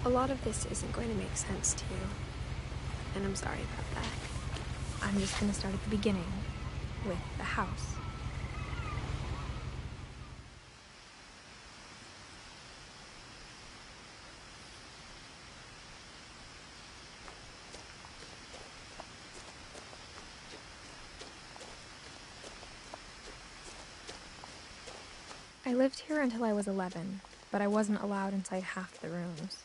A lot of this isn't going to make sense to you, and I'm sorry about that. I'm just gonna start at the beginning, with the house. I lived here until I was 11, but I wasn't allowed inside half the rooms.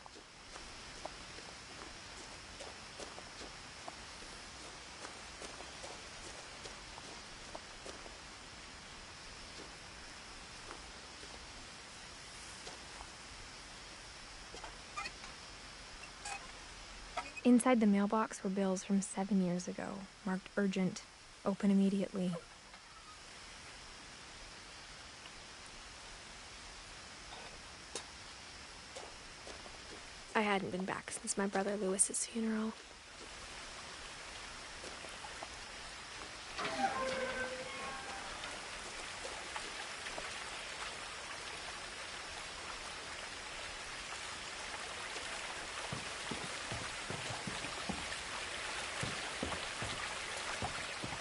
Inside the mailbox were bills from 7 years ago, marked urgent, open immediately. I hadn't been back since my brother Lewis's funeral.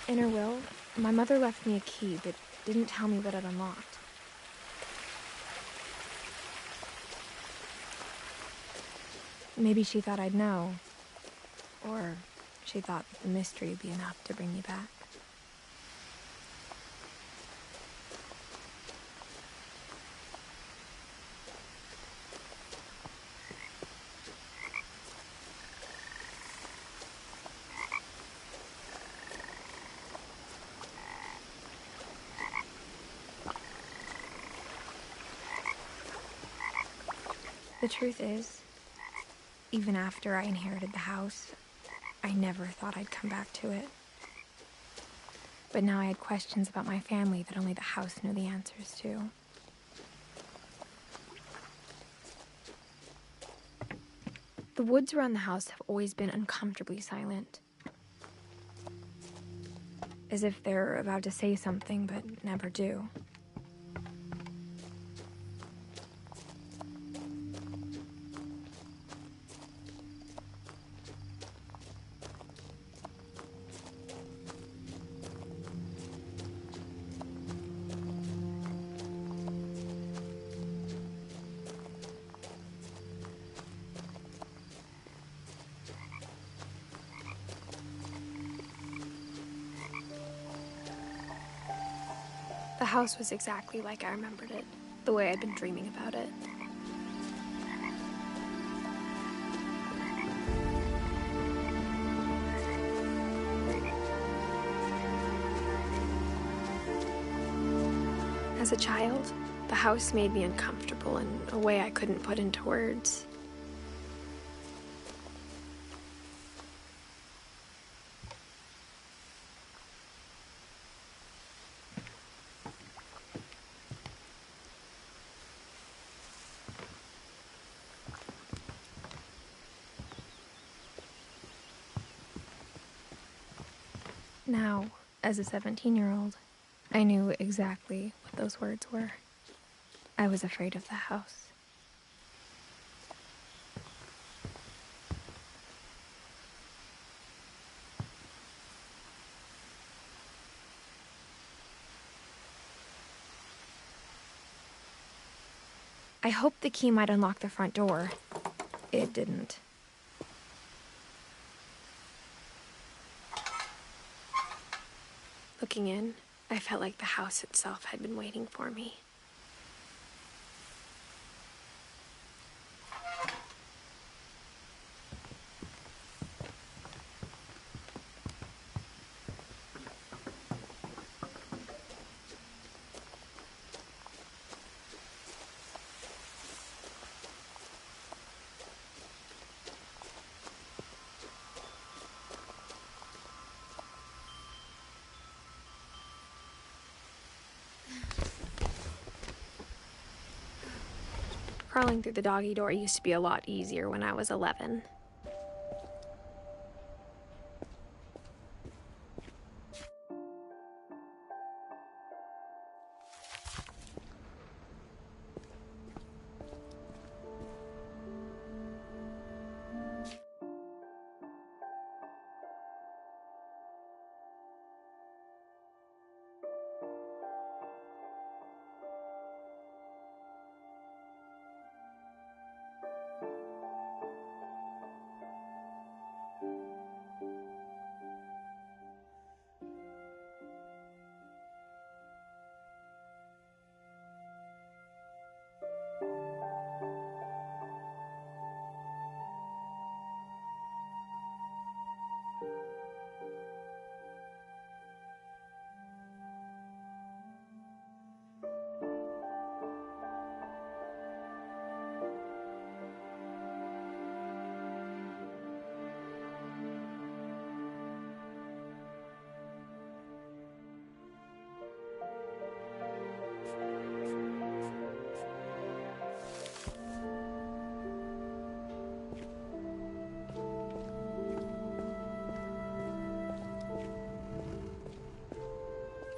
In her will, my mother left me a key but didn't tell me what it unlocked. Maybe she thought I'd know. Or she thought that the mystery would be enough to bring me back. The truth is, even after I inherited the house, I never thought I'd come back to it. But now I had questions about my family that only the house knew the answers to. The woods around the house have always been uncomfortably silent. As if they're about to say something but never do. The house was exactly like I remembered it, the way I'd been dreaming about it. As a child, the house made me uncomfortable in a way I couldn't put into words. Now, as a 17-year-old, I knew exactly what those words were. I was afraid of the house. I hoped the key might unlock the front door. It didn't. Looking in, I felt like the house itself had been waiting for me. Crawling through the doggy door used to be a lot easier when I was 11.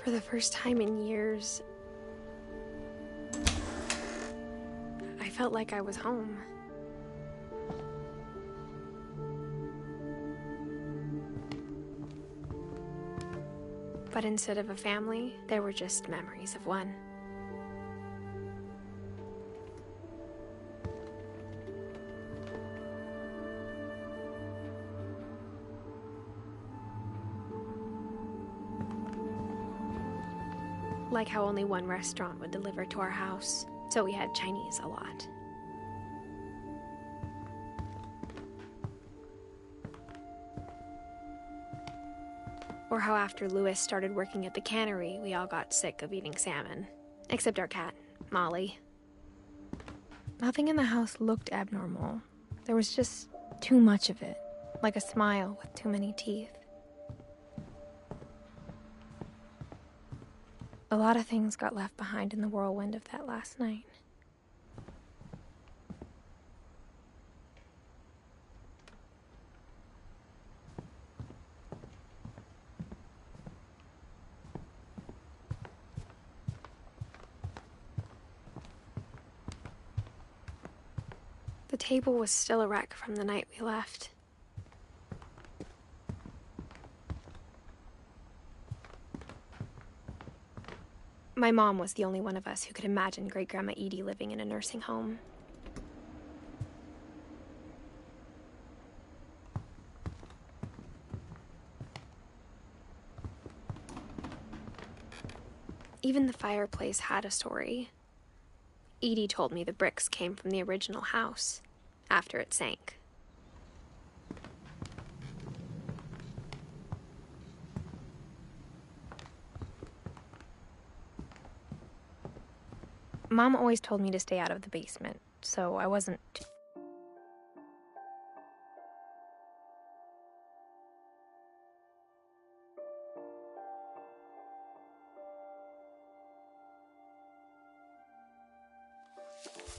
For the first time in years, I felt like I was home. But instead of a family, there were just memories of one. Like how only one restaurant would deliver to our house, so we had Chinese a lot. Or how after Louis started working at the cannery, we all got sick of eating salmon. Except our cat, Molly. Nothing in the house looked abnormal. There was just too much of it, like a smile with too many teeth. A lot of things got left behind in the whirlwind of that last night. The table was still a wreck from the night we left. My mom was the only one of us who could imagine Great-Grandma Edie living in a nursing home. Even the fireplace had a story. Edie told me the bricks came from the original house, after it sank. Mom always told me to stay out of the basement, so I wasn't...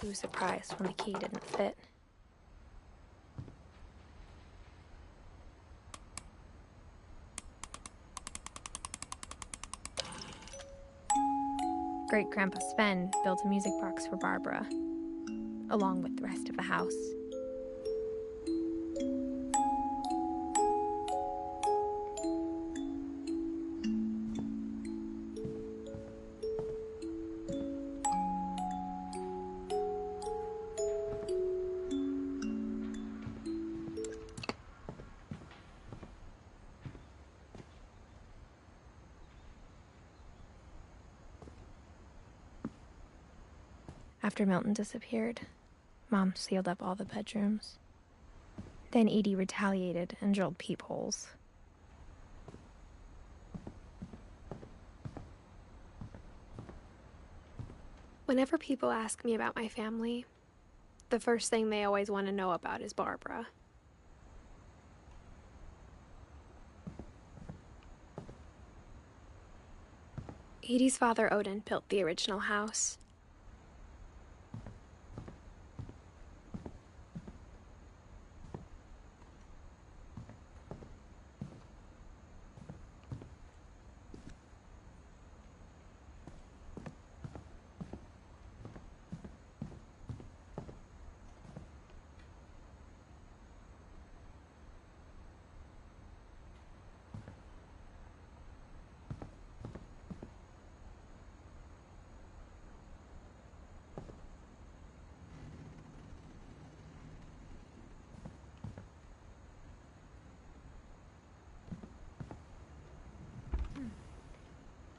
too surprised when the key didn't fit. Great-Grandpa Sven built a music box for Barbara, along with the rest of the house. After Milton disappeared, Mom sealed up all the bedrooms. Then Edie retaliated and drilled peepholes. Whenever people ask me about my family, the first thing they always want to know about is Barbara. Edie's father, Odin, built the original house.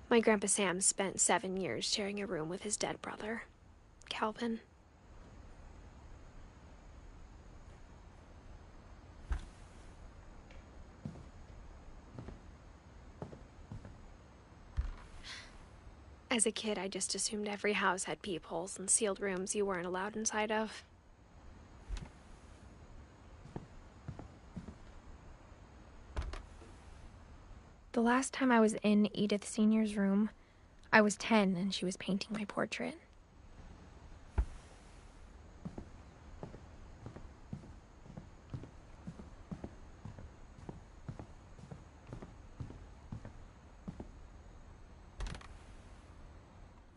My Grandpa Sam spent 7 years sharing a room with his dead brother, Calvin. As a kid, I just assumed every house had peepholes and sealed rooms you weren't allowed inside of. The last time I was in Edith Sr.'s room, I was 10 and she was painting my portrait.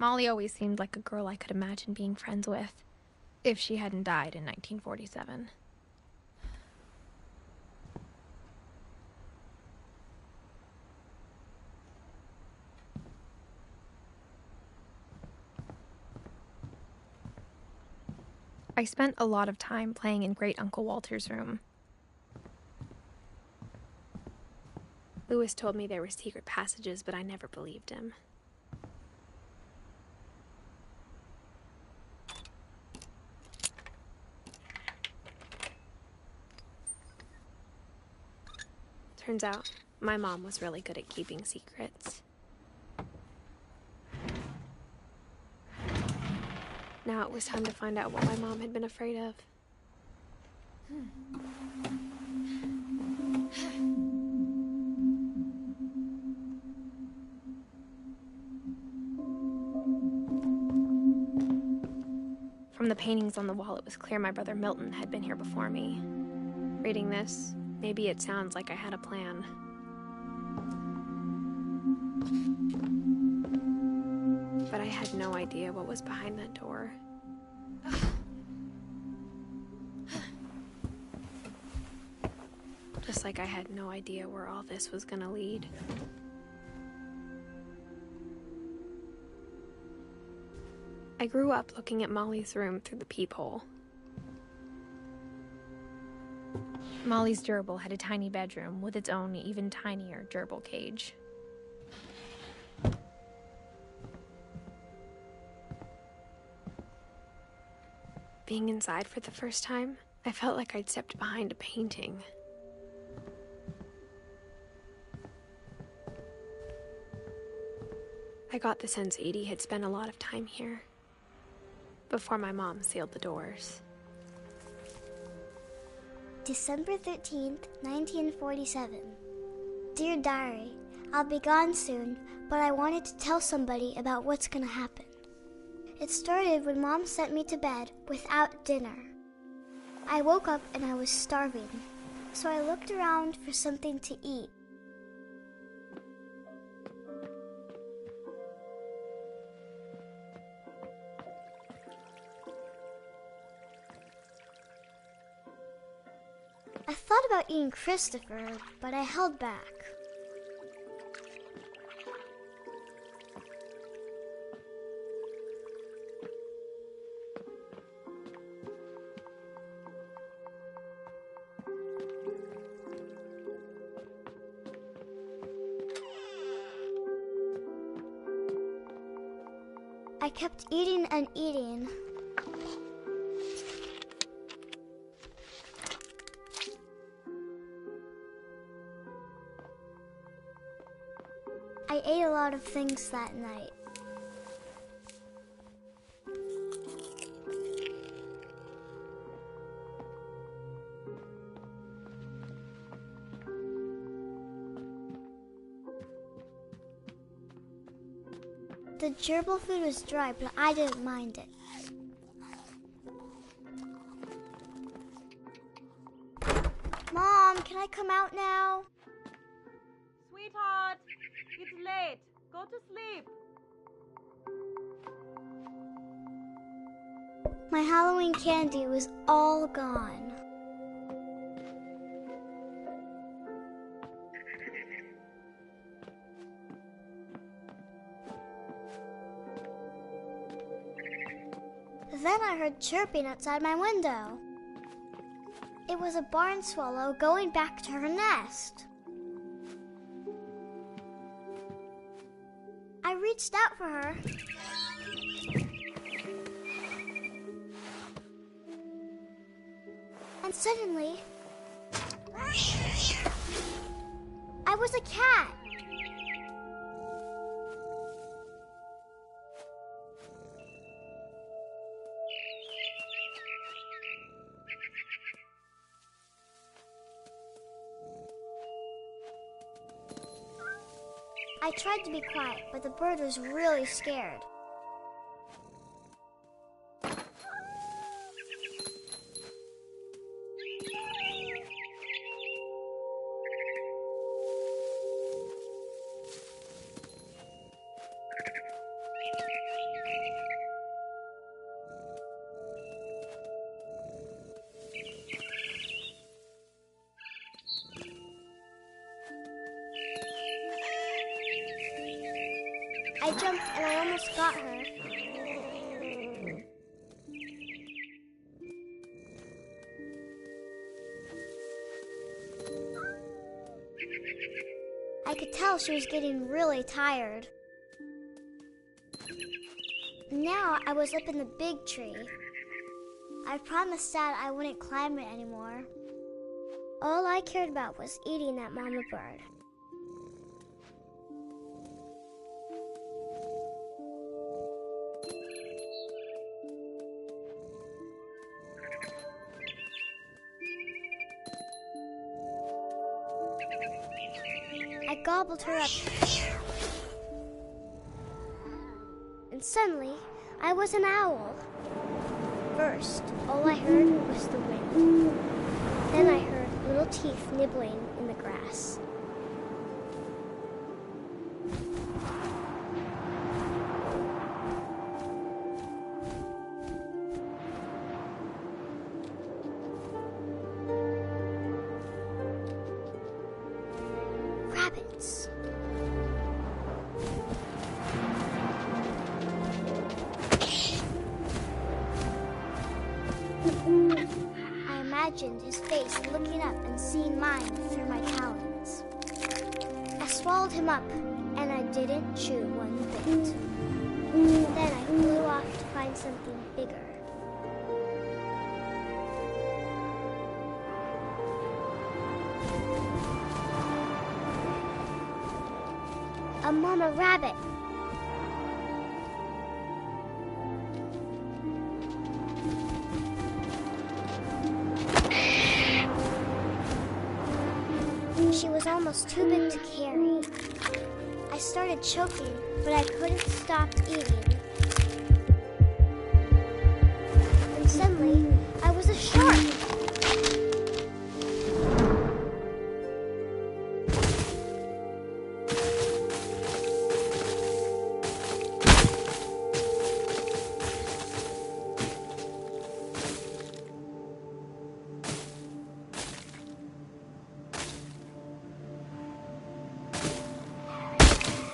Molly always seemed like a girl I could imagine being friends with, if she hadn't died in 1947. I spent a lot of time playing in Great Uncle Walter's room. Louis told me there were secret passages, but I never believed him. Turns out, my mom was really good at keeping secrets. Now it was time to find out what my mom had been afraid of. From the paintings on the wall, it was clear my brother Milton had been here before me. Reading this, maybe it sounds like I had a plan. But I had no idea what was behind that door. Just like I had no idea where all this was gonna lead. I grew up looking at Molly's room through the peephole. Molly's gerbil had a tiny bedroom with its own even tinier gerbil cage. Being inside for the first time, I felt like I'd stepped behind a painting. I got the sense Edie had spent a lot of time here, before my mom sealed the doors. December 13th, 1947. Dear Diary, I'll be gone soon, but I wanted to tell somebody about what's gonna happen. It started when Mom sent me to bed without dinner. I woke up and I was starving, so I looked around for something to eat. I thought about eating Christopher, but I held back. I kept eating and eating. I ate a lot of things that night. The gerbil food was dry, but I didn't mind it. Mom, can I come out now? Sweetheart, it's late. Go to sleep. My Halloween candy was all gone. Then I heard chirping outside my window. It was a barn swallow going back to her nest. I reached out for her. And suddenly, I was a cat. I tried to be quiet, but the bird was really scared. I jumped and I almost got her. I could tell she was getting really tired. Now I was up in the big tree. I promised Dad I wouldn't climb it anymore. All I cared about was eating that mama bird. I gobbled her up. And suddenly, I was an owl. First, all I heard was the wind. Then I heard little teeth nibbling in the grass. Rabbits. I imagined his face looking up and seeing mine through my talons. I swallowed him up, and I didn't chew one bit. Then I flew off to find something bigger. A mama rabbit. She was almost too big to carry. I started choking, but I couldn't stop eating. And suddenly, I was a shark.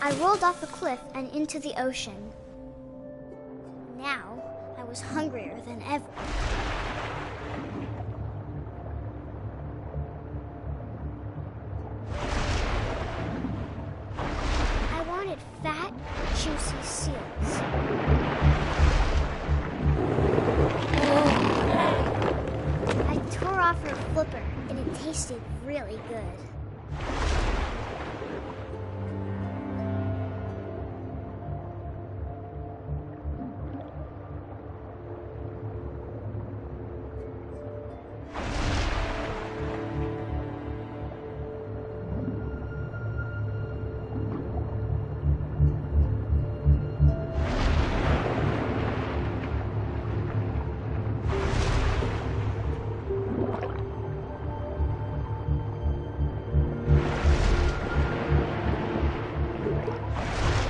I rolled off a cliff and into the ocean. Now, I was hungrier than ever. I wanted fat, juicy seals. I tore off her flipper, and it tasted really good.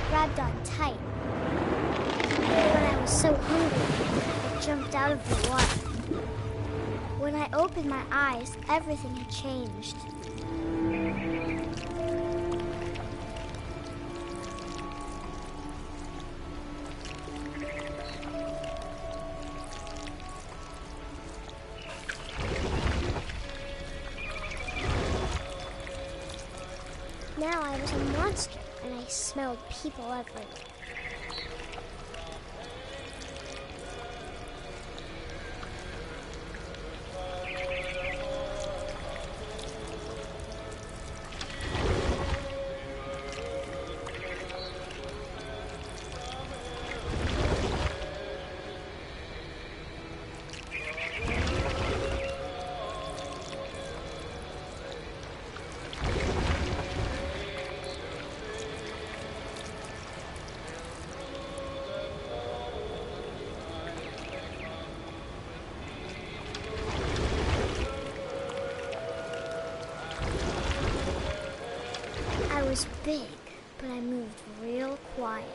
Grabbed on tight. When I was so hungry, I jumped out of the water. When I opened my eyes, everything had changed. Now I was a monster, and I smelled people everywhere. I was big, but I moved real quiet.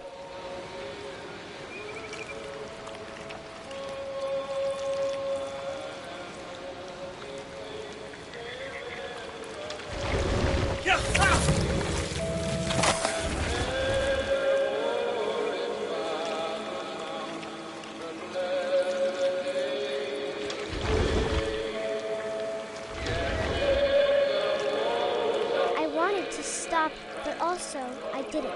so I didn't.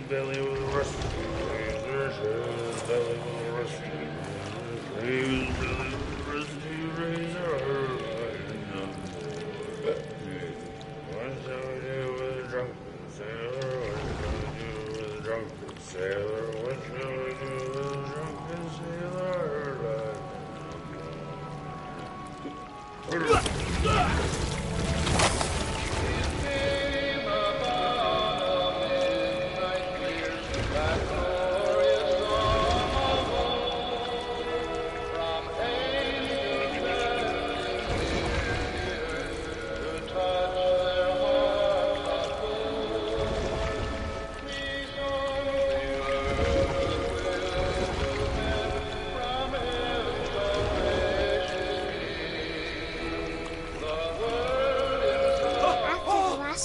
Belly with a rusty razor, belly with a rusty razor, belly with a rusty razor. What shall we do with a drunken sailor? What shall we do with a drunken sailor? What shall we do with a drunken sailor?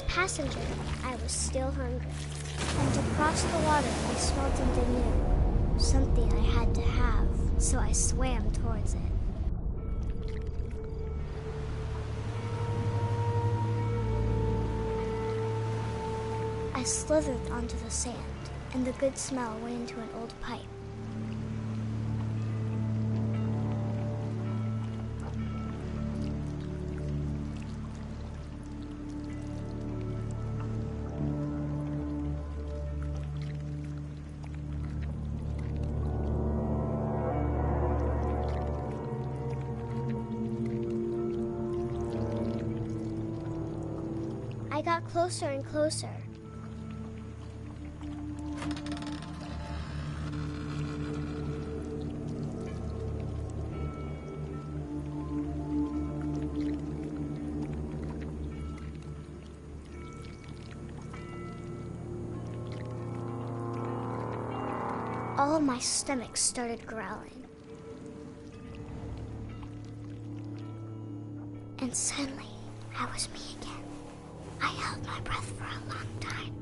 Passenger, I was still hungry. And to cross the water, I smelled something new. Something I had to have, so I swam towards it. I slithered onto the sand, and the good smell went into an old pipe. I got closer and closer. All of my stomach started growling. And suddenly, I was me again. I held my breath for a long time,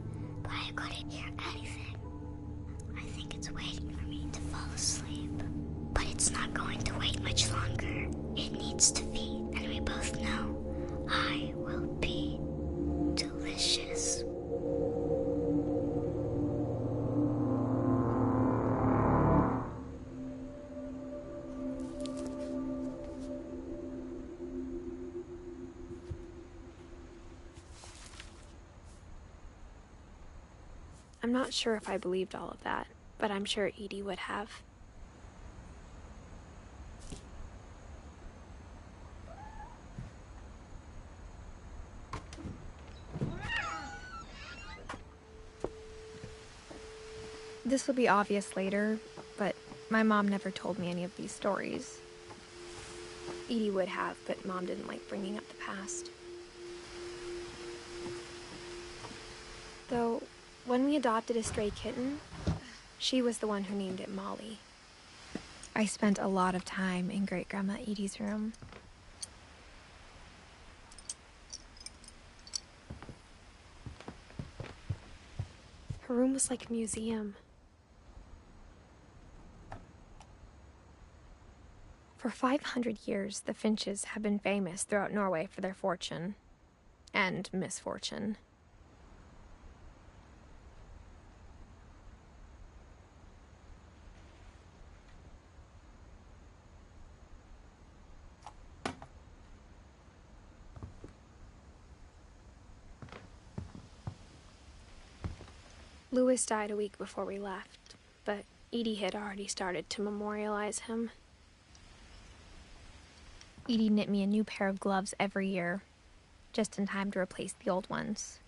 but I couldn't hear anything. I think it's waiting for me to fall asleep. But it's not going to wait much longer. It needs to feed, and we both know I will be delicious. I'm not sure if I believed all of that, but I'm sure Edie would have. This will be obvious later, but my mom never told me any of these stories. Edie would have, but Mom didn't like bringing up the past. Though, when we adopted a stray kitten, she was the one who named it Molly. I spent a lot of time in Great-Grandma Edie's room. Her room was like a museum. For 500 years, the Finches have been famous throughout Norway for their fortune and misfortune. Louis died a week before we left, but Edie had already started to memorialize him. Edie knit me a new pair of gloves every year, just in time to replace the old ones.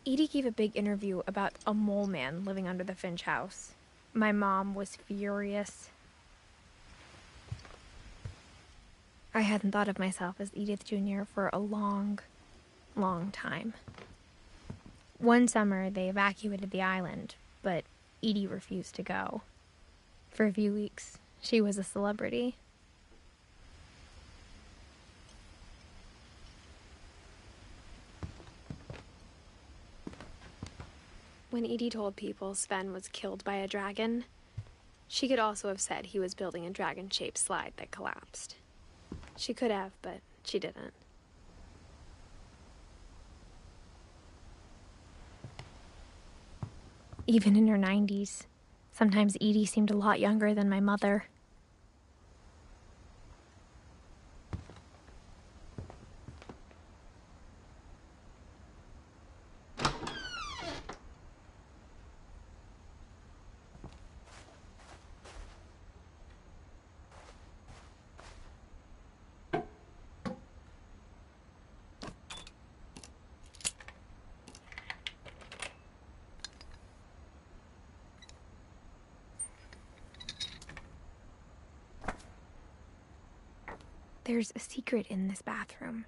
Edie gave a big interview about a mole man living under the Finch house. My mom was furious. I hadn't thought of myself as Edith Jr. for a long, long time. One summer, they evacuated the island, but Edie refused to go. For a few weeks, She was a celebrity. When Edie told people Sven was killed by a dragon, she could also have said he was building a dragon-shaped slide that collapsed. She could have, but she didn't. Even in her 90s, sometimes Edie seemed a lot younger than my mother. There's a secret in this bathroom.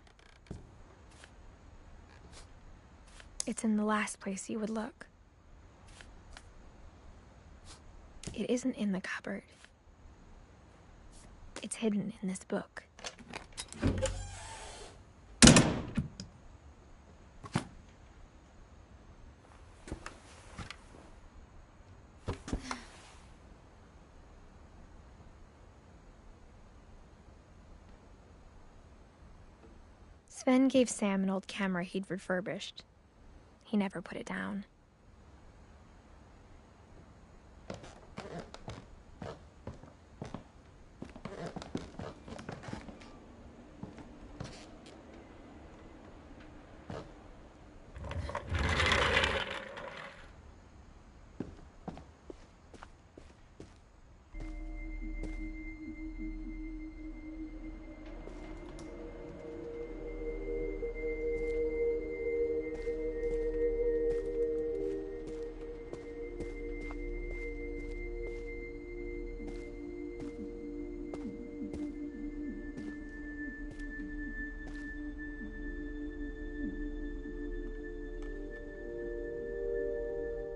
It's in the last place you would look. It isn't in the cupboard. It's hidden in this book. Sven gave Sam an old camera he'd refurbished. He never put it down.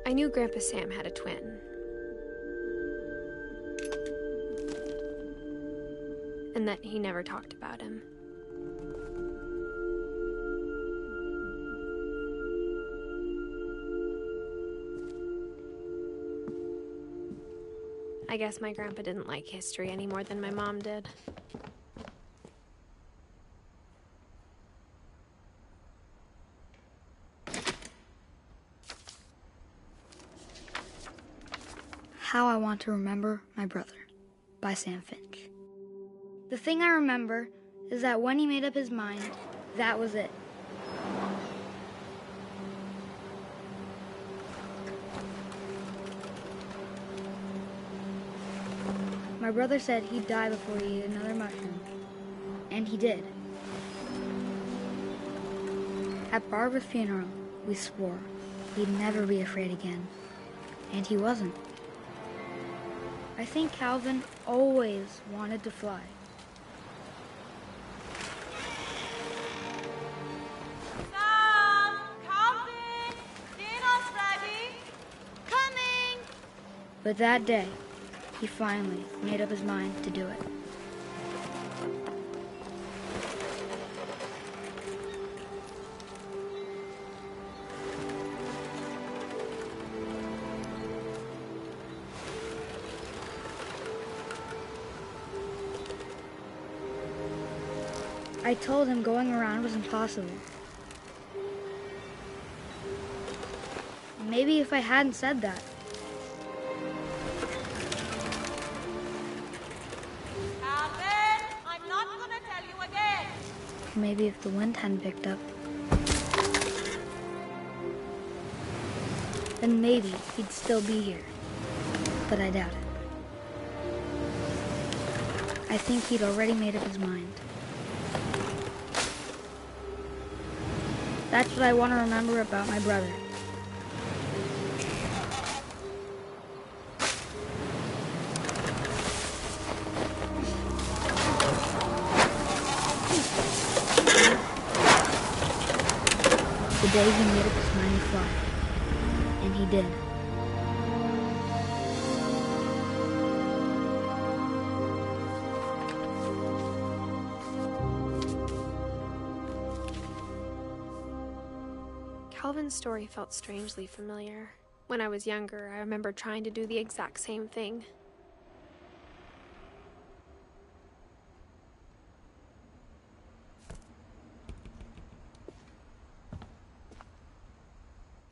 I knew Grandpa Sam had a twin. And that he never talked about him. I guess my grandpa didn't like history any more than my mom did. How I Want to Remember My Brother by Sam Finch. The thing I remember is that when he made up his mind, that was it. My brother said he'd die before he ate another mushroom, and he did. At Barbara's funeral, we swore he'd never be afraid again, and he wasn't. I think Calvin always wanted to fly. Sam! Calvin! Dinner's ready! Coming! But that day, he finally made up his mind to do it. I told him going around was impossible. Maybe if I hadn't said that. Calvin! I'm not gonna tell you again! Maybe if the wind hadn't picked up. Then maybe he'd still be here. But I doubt it. I think he'd already made up his mind. That's what I want to remember about my brother. The day he made up his mind to fly. And he did. Calvin's story felt strangely familiar. When I was younger, I remember trying to do the exact same thing.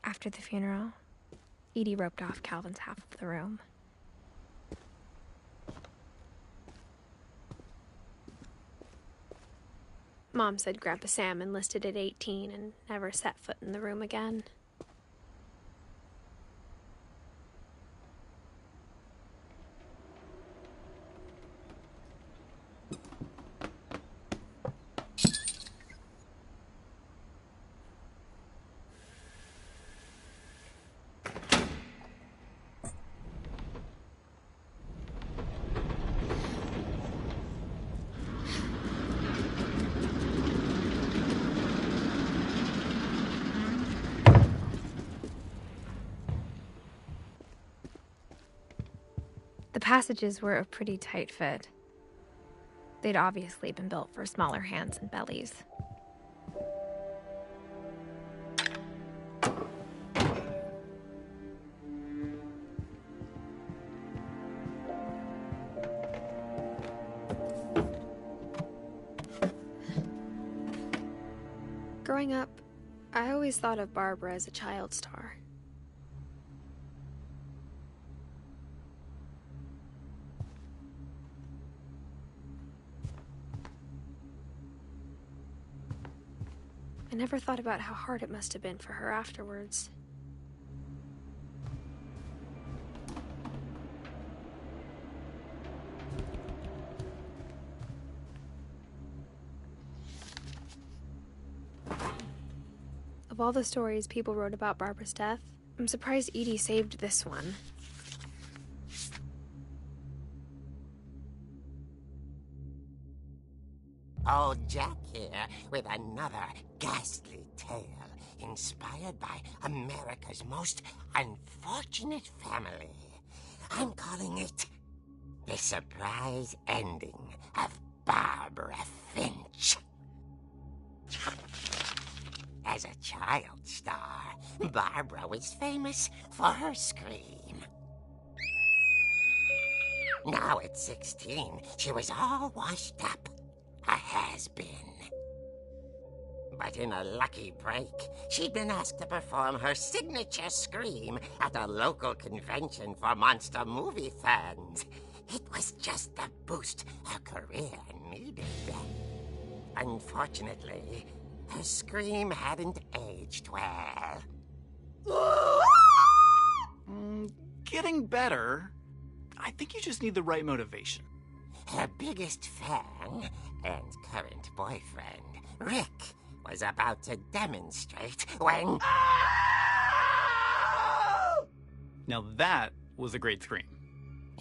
After the funeral, Edie roped off Calvin's half of the room. Mom said Grandpa Sam enlisted at 18 and never set foot in the room again. The passages were a pretty tight fit. They'd obviously been built for smaller hands and bellies. Growing up, I always thought of Barbara as a child star. I never thought about how hard it must have been for her afterwards. Of all the stories people wrote about Barbara's death, I'm surprised Edie saved this one. Old Jack here with another ghastly tale inspired by America's most unfortunate family. I'm calling it The Surprise Ending of Barbara Finch. As a child star, Barbara was famous for her scream. Now at 16, she was all washed up. A has-been. But in a lucky break, she'd been asked to perform her signature scream at a local convention for monster movie fans. It was just the boost her career needed. Unfortunately, her scream hadn't aged well. Getting better. I think you just need the right motivation. Her biggest fan and current boyfriend, Rick, was about to demonstrate when... Now that was a great scream.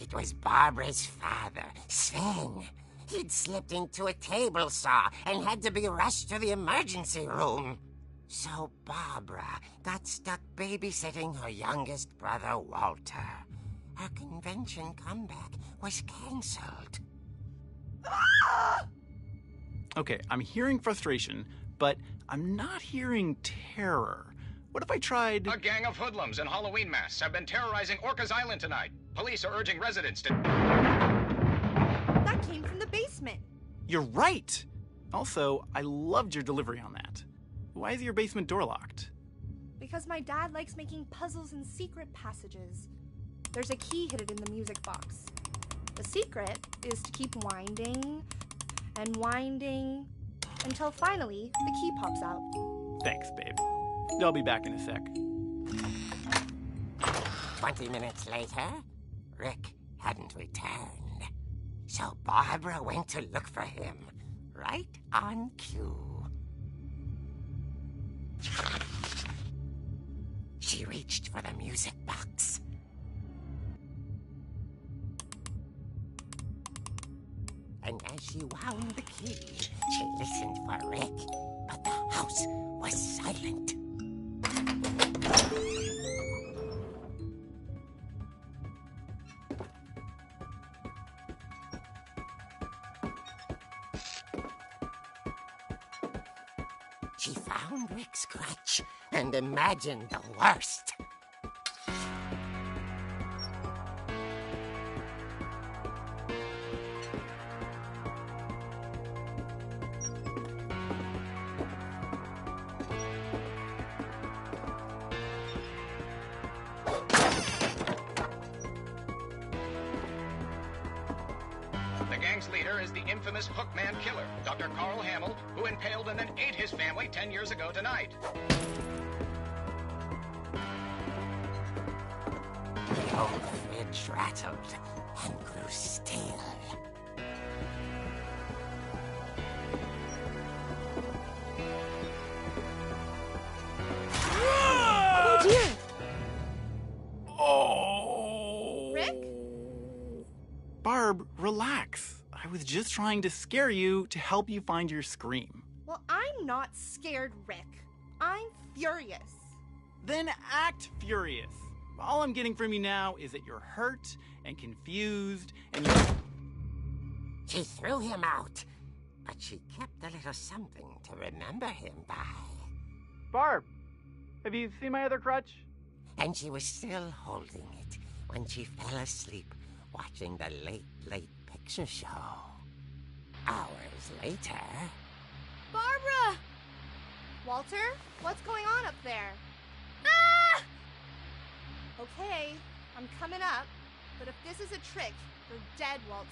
It was Barbara's father, Sven. He'd slipped into a table saw and had to be rushed to the emergency room. So Barbara got stuck babysitting her youngest brother, Walter. Her convention comeback was cancelled. Okay, I'm hearing frustration, but I'm not hearing terror. What if I tried... A gang of hoodlums in Halloween masks have been terrorizing Orcas Island tonight. Police are urging residents to... That came from the basement. You're right! Also, I loved your delivery on that. Why is your basement door locked? Because my dad likes making puzzles and secret passages. There's a key hidden in the music box. The secret is to keep winding and winding until finally the key pops out. Thanks, babe. I'll be back in a sec. 20 minutes later, Rick hadn't returned. So Barbara went to look for him, right on cue. She reached for the music box. And as she wound the key, she listened for Rick, but the house was silent. She found Rick's crutch and imagined the worst. The gang's leader is the infamous Hookman killer, Dr. Carl Hamill, who impaled and then ate his family 10 years ago tonight. The old fridge rattled and grew still. Oh dear! Oh! Rick? Barb, relax. I was just trying to scare you to help you find your scream. Well, I'm not scared, Rick. I'm furious. Then act furious. All I'm getting from you now is that you're hurt and confused and you're... She threw him out, but she kept a little something to remember him by. Barb, have you seen my other crutch? And she was still holding it when she fell asleep watching the Late Picture Show. Hours later... Barbara! Walter, what's going on up there? Ah! Okay, I'm coming up, but if this is a trick, you're dead, Walter.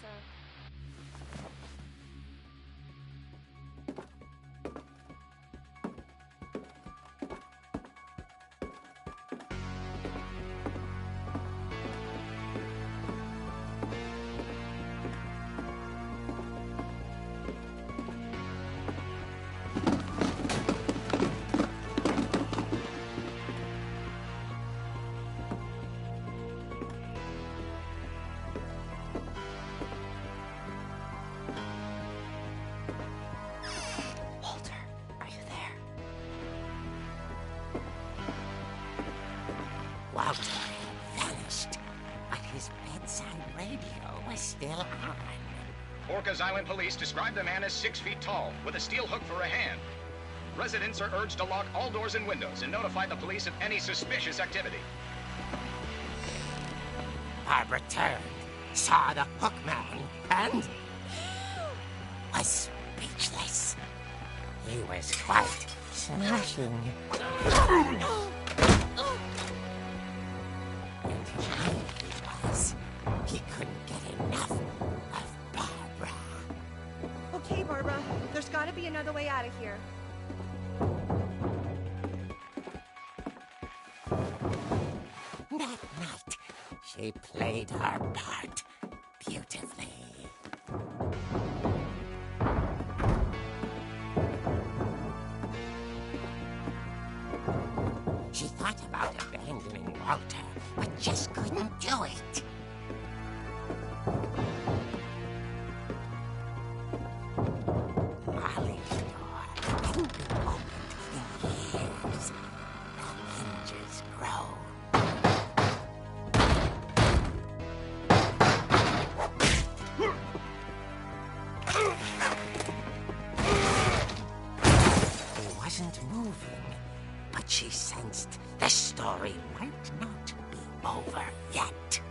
Walter vanished, but his bedside radio was still on. Orcas Island police describe the man as 6 feet tall, with a steel hook for a hand. Residents are urged to lock all doors and windows and notify the police of any suspicious activity. Barbara turned, saw the hook man, and was speechless. He was quite smashing. And he was. He couldn't get enough of Barbara. Okay, Barbara, there's gotta be another way out of here. That night, she played her part beautifully. She thought about abandoning Walter, but just couldn't do it. Molly's door hadn't been opened in years. The hinges groaned. He wasn't moving, but she sensed the story might not be over yet.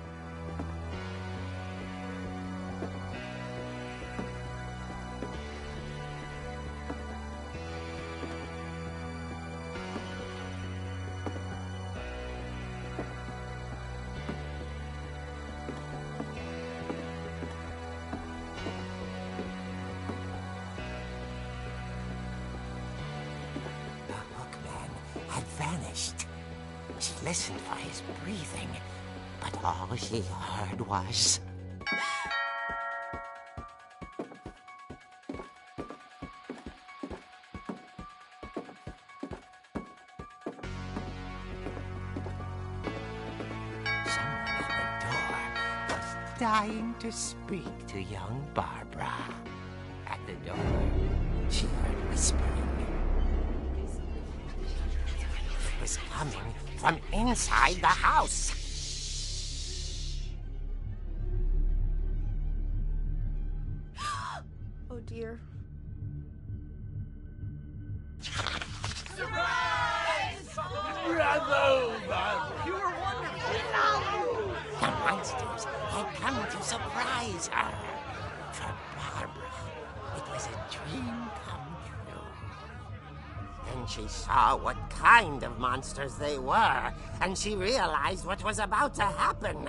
The hookman had vanished. She listened for his breathing, but all she heard was... Someone at the door was dying to speak to young Barbara. At the door, she heard whispering. It was coming from inside the house. Oh dear. Bravo, Barbara! You were wonderful. The monsters had come to surprise her. For Barbara, it was a dream come true. Then she saw what kind of monsters they were, and she realized what was about to happen.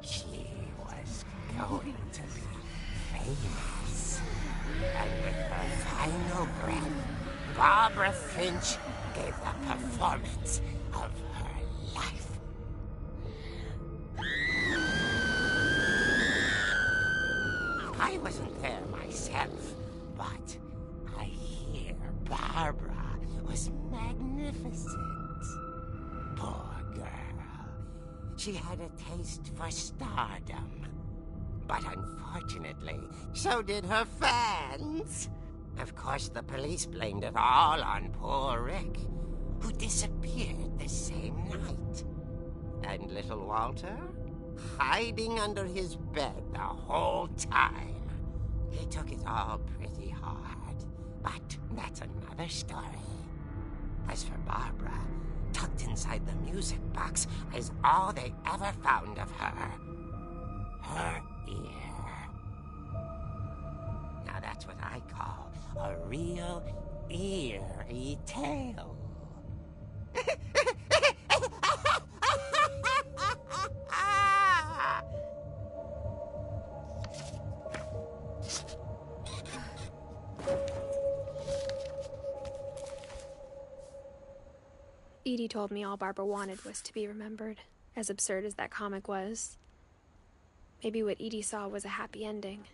She was going to be famous. And with her final breath, Barbara Finch gave the performance of her life. I wasn't there myself, but I hear Barbara was magnificent. Poor girl. She had a taste for stardom. But unfortunately, so did her fans. Of course, the police blamed it all on poor Rick, who disappeared the same night. And little Walter? Hiding under his bed the whole time. He took it all pretty hard, but that's another story. As for Barbara, tucked inside the music box is all they ever found of her. Her ear. Now that's what I call a real eerie tale. Edie told me all Barbara wanted was to be remembered, as absurd as that comic was. Maybe what Edie saw was a happy ending.